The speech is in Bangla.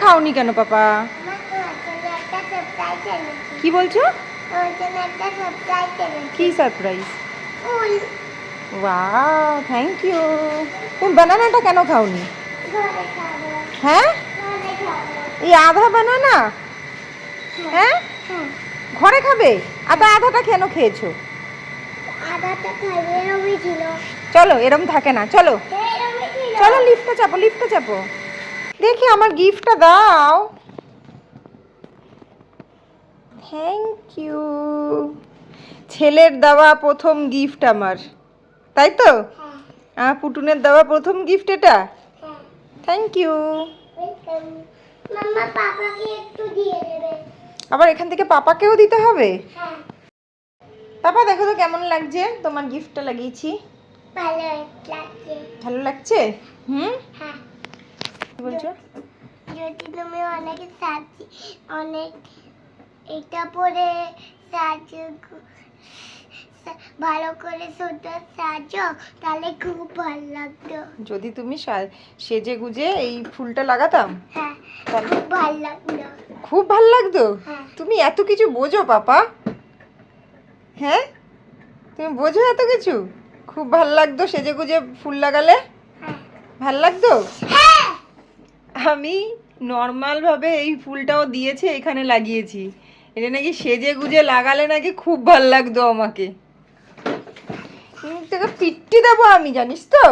খাওনি কেন পাপা? কি বলছো? কি সারপ্রাইজ? Wow, thank you. তুমি বানানাটা কেন খাওনি? হ্যাঁ, এই আধা বানানা? হ্যাঁ, ঘরে খাবে? আর তা আধাটা কেন খেয়েছো? চলো, এরম থাকে না, চলো চলো, লিফটে চাপো, লিফটে চাপো। দেখি আমার গিফটটা দাও। Thank you. ছেলের দেওয়া প্রথম গিফট আমার, তাই তো? পুটুনের দেওয়া প্রথম গিফট এটা। Thank you. আবার এখান থেকে পাপাকেও দিতে হবে? পাপা দেখো তো কেমন লাগছে তোমার গিফটটা লাগিয়েছি। ভালো লাগছে? হুম, কি বলছো? যদি তুমি অনেক এটা পরে ভালো করে সুন্দর সাজো, তাহলে খুব ভালো লাগতো। যদি তুমি সেজে গুজে এই ফুলটা লাগাতাম, হ্যাঁ, খুব ভালো লাগতো। খুব ভালো লাগতো। হ্যাঁ। তুমি এত কিছু বোঝো পাপা? হ্যাঁ, তুমি বোঝো এত কিছু? খুব ভালো লাগতো সেজে গুজে ফুল লাগালে? হ্যাঁ। ভাল লাগতো? হ্যাঁ। আমি নর্মাল ভাবে এই ফুলটাও দিয়েছে, এখানে লাগিয়েছি। এটা নাকি সেজে গুজে লাগালে নাকি খুব ভাল লাগতো আমাকে। তোকে পিট্টি দেবো আমি, জানিস তো?